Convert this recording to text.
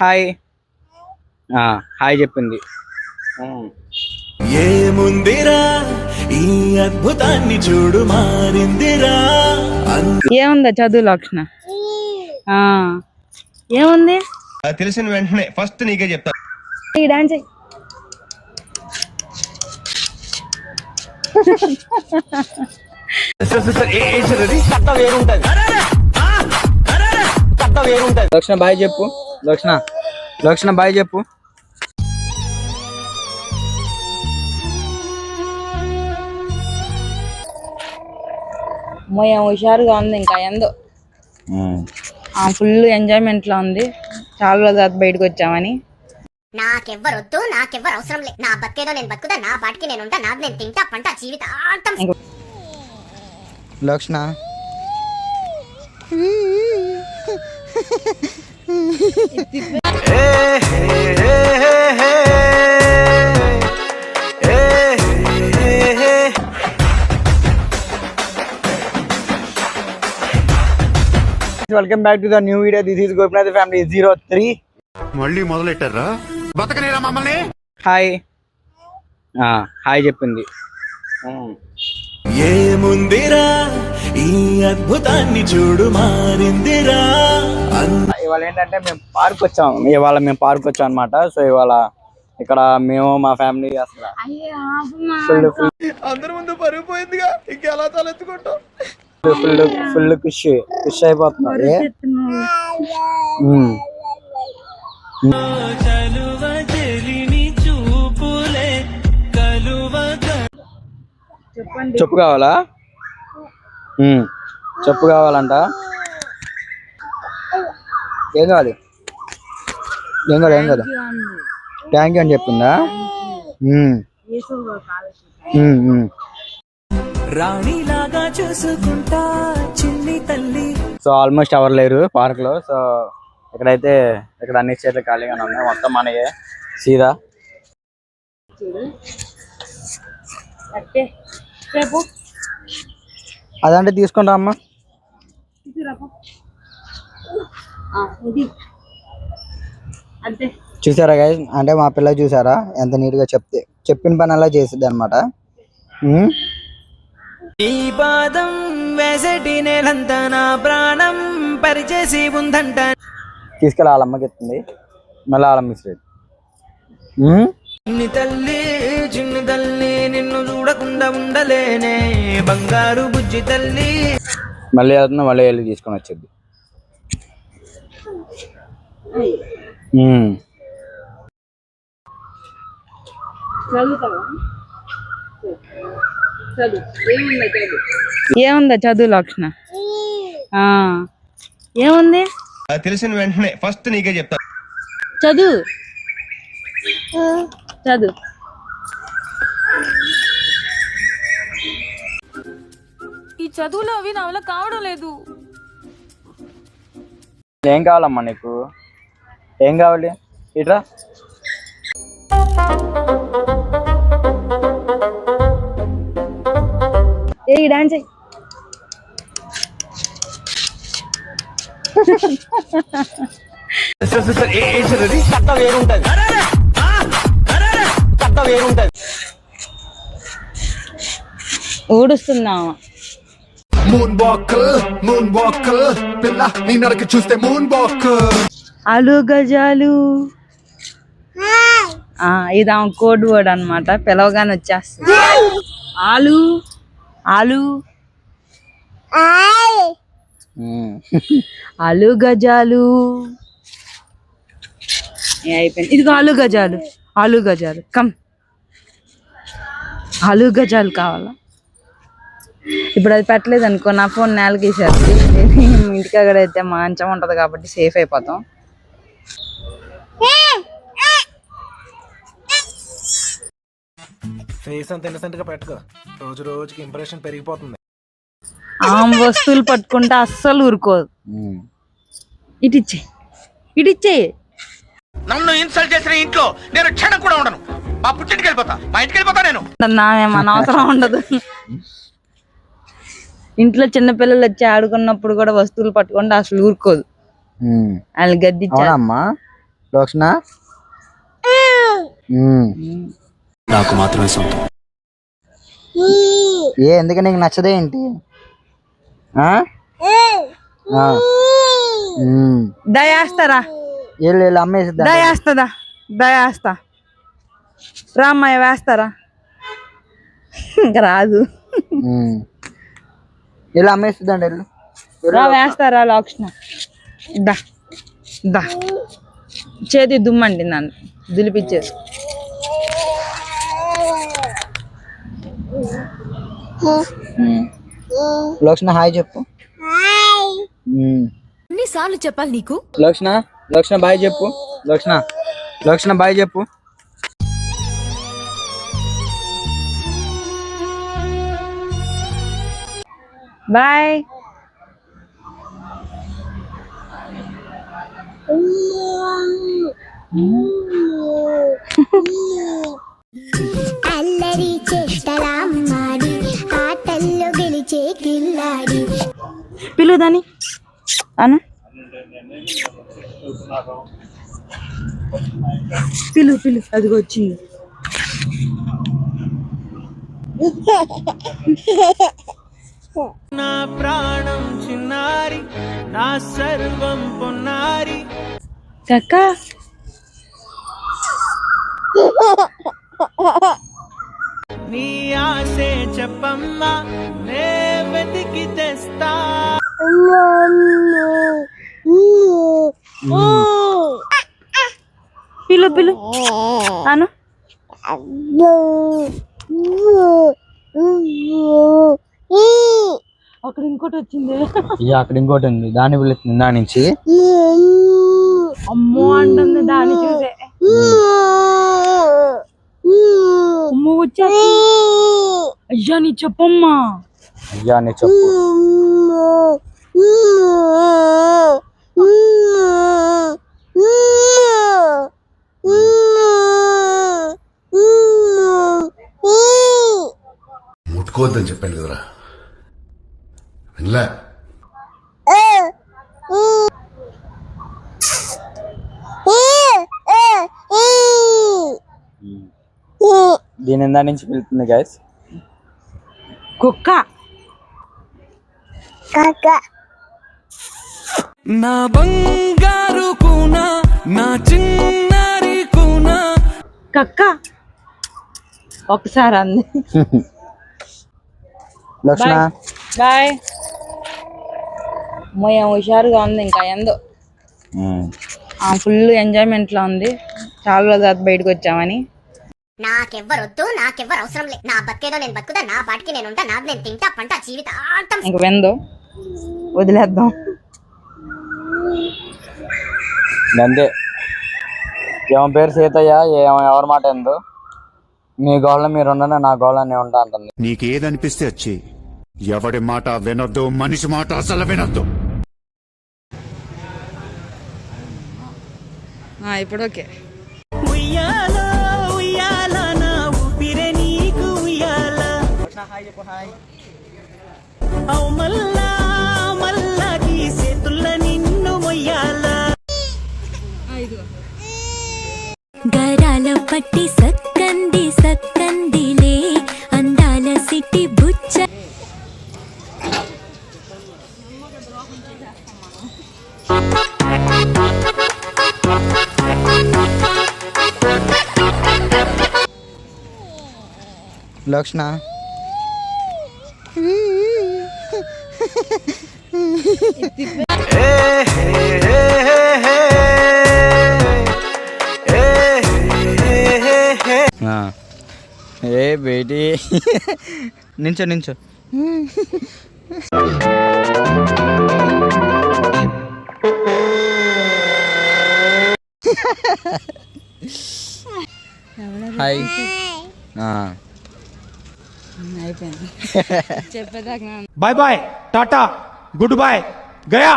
Hi hi చెప్పింది. ఏముందిరా ఈ అద్భుతాన్ని చూడు మారిందిరా. ఏముందా చదువు లక్షణ ఏముంది తెలిసిన వెంటనే ఫస్ట్ నీకే చెప్తా. ఈ డాన్స్ లక్షణ బాయ్ చెప్పు. లక్షణ బాయ్ చెప్పు. మొయ్య హుషారుగా ఉంది. ఇంకా ఎందో ఫుల్ ఎంజాయ్మెంట్ లో ఉంది. చాలా రోజుల తర్వాత బయటకు వచ్చామని. నాకెవ్వరొద్దు, నాకెవ్వరు అవసరం లేదు. నా బతికేదో నేను బతుకుతా, నా పాటికి నేను ఉంటా, నాది నేను తింటా పంట జీవితాంతం. లక్షణ welcome back to the new video. This is Gopinath family 03. మళ్ళీ మొదలెట్టారా? బతకనేరా మమ్మల్ని? హాయ్ చెప్పింది. ఏముందిరా ఈ అద్భుతాన్ని చూడు మారిందిరా. ఇవాళ ఏంటంటే మేము పార్క్ వచ్చాం. అనమాట. సో ఇవాళ ఇక్కడ మేము మా ఫ్యామిలీ అసలు అందరి ముందు పరుగు పోయిందిగా, ఇంకెలా తలెత్తుకుంటాం. ఫుల్ ఖుష్ అయిపోతున్నారు. చెప్పు కావాలా? చెప్పు కావాలంట. ఏం కావాలి? థ్యాంక్ యూ అని చెప్పిందా? రాణిలాగా చూసుకుంటా చిన్ని తల్లి. సో ఆల్మోస్ట్ ఎవరు లేరు పార్క్ లో. సో ఇక్కడ అన్ని చీరలు ఖాళీగానే ఉన్నాయి. మొత్తం మనయే సీదా. అదంటే తీసుకుంటా అమ్మా. చూసారా గైస్? అంటే మా పిల్ల చూసారా ఎంత నీట్ గా చెప్పిన పని అలా చేసిద్ది అనమాట. ఈ పాదం వేసటి నేలంతా నా ప్రాణం పరిచేసి ఉందంట. తీసుకెళ్ళి వాళ్ళ అమ్మకి ఎత్తుంది. మళ్ళీ వాళ్ళమ్మ ఇస్తుంది. తల్లి చిన్ని తల్లి నిన్ను చూడకుండా ఉండలేనే బంగారు బుజ్జి తల్లి. మళ్ళీ వెళ్తున్నా, మళ్ళీ వెళ్ళి తీసుకొని వచ్చేది. ఏముందా చదువు లక్షణ ఏముంది తెలిసిన వెంటనే ఫస్ట్ నీకే చెప్తా. చదువు ఈ చదువులో అవి నా వల్ల కావడం లేదు. ఏం కావాలమ్మా నీకు? ఏం కావాలి? ఇట్రా. ఏ డాన్స్ ఊడుస్తున్నావా? మూన్ వాకల్ పిల్ల నీ నరక చూస్తే మూన్ వాకల్. ఆలు గజాలు ఇది కోడ్ వర్డ్ అనమాట. పిలవగానే వచ్చేస్తుంది. ఆలు ఆలు గజాలు అయిపోయింది. ఇదిగో ఆలు గజాలు కమ్. ఆలు గజాలు కావాలా? ఇప్పుడు అది పెట్టలేదు అనుకో, నా ఫోన్ నేలకేసారు. ఇంటికి అక్కడ అయితే మంచం ఉంటది కాబట్టి సేఫ్ అయిపోతాం. ఫేస్ అంత ఇన్నసెంట్ గా పెట్టుకో, రోజు రోజుకి ఇంప్రెషన్ పెరిగిపోతుంది. వస్తువులు పట్టుకుంటే అస్సలు ఊరుకోదు. ఇటిచ్చే నన్ను ఇన్సల్ట్ చేసిన ఇంట్లో నేను క్షణం కూడా ఉండను. మా పుట్టింటికి వెళ్ళిపోతా, మా ఇంటికి వెళ్ళిపోతా. నేను నామేమన్నా అవసరం ఉండదు. ఇంట్లో చిన్న పిల్లలు వచ్చి ఆడుకున్నప్పుడు కూడా వస్తువులు పట్టుకుంటే అసలు ఊరుకోదు. వాళ్ళు గద్దిచ్చారమ్మా. లోక్షణ నాకు మాత్రమే సొంతం. ఎందుకు నీకు నచ్చదే ఏంటి? దయాస్తారా వెళ్ళు అమ్మేసిద్దా. దయాస్తా రామ్మాయ వేస్తారా? ఇంకా రాదు. వెళ్ళి అమ్మేస్తుందండి. వెళ్ళు రా వేస్తారా లోక్షణ? దా దా చేతి దుమ్మండి నన్ను దులిపిచ్చేసి. లోక్షణ హాయ్ చెప్పు. ఎన్నిసార్లు చెప్పాలి నీకు? లోక్షణ బాయ్ చెప్పు. లోక్షణ బాయ్ చెప్పు. బాయ్. అల్లరి చేష్టలాడి ఆటల్లో గెలిచే కిల్లాడి. పిలుదాని అను పిలు అదిగో వచ్చింది. నా ప్రాణం చిన్నారి, నా సర్వం పొన్నారి. కక్క నీ ఆశే చెప్పమ్మా, నే వెతికి తెస్తా. పిలు అను. అక్కడ ఇంకోటి వచ్చింది. అక్కడ ఇంకోటి ఉంది, దాన్ని పిలుస్తుంది దాని నుంచి. అమ్మో అంటుంది దాన్ని చూసే. అమ్మో వచ్చా. అయ్యా నీ చెప్పమ్మా. చెప్పు. ముట్టుకోవద్దని చెప్పాను కదరా, వినలే. దీని ఎందా నుంచి పిలుస్తుంది గైస్? కుక్క. నా బంగారు కూనా, నా చిన్నారి కూనా. కక్క ఒకసారి అంది. లక్ష్మణ బాయ్. మొయ్య హుషారుగా ఉంది. ఇంకా ఎందో ఫుల్ ఎంజాయ్మెంట్ లో ఉంది. చాలా రోజులు బయటకు వచ్చామని. నాకెవ్వరొద్దు, నాకెవ్వరు అవసరం లే. నా బతికేదో నేను బతుకుదా, నా పాటికి నేను ఉంటా, నాది నేను తింటా పంట జీవితాంతం. ఇంక వెందో వదిలేద్దాం అంతే. ఏమ పేరు సీతయ్య, ఎవరి మాట ఎందు. మీ గోళ్ళ మీరు ఉండను, నా గోళ్ళ నేను ఉంటా అంటుంది. నీకేదనిపిస్తే వచ్చి, ఎవడి మాట వినొద్దు, మనిషి మాట అసలు వినొద్దు. ఇప్పుడు ఓకే. ఉయ్యాల ఉయ్యాల నా ఊపిరే నీకు ఉయ్యాల. అవు మల్లా మల్లా చేతుల్ల నిన్ను మొయ్యాల. గరాల పట్టి సక్కంది సక్కందిలే అందాల సిటీ బుచ్చ. లక్ష్ణ ఏ బేటీ నించో. హాయ్. అయిపోయింది చెప్పేదాకా. Bye bye, tata, good bye, Gaya.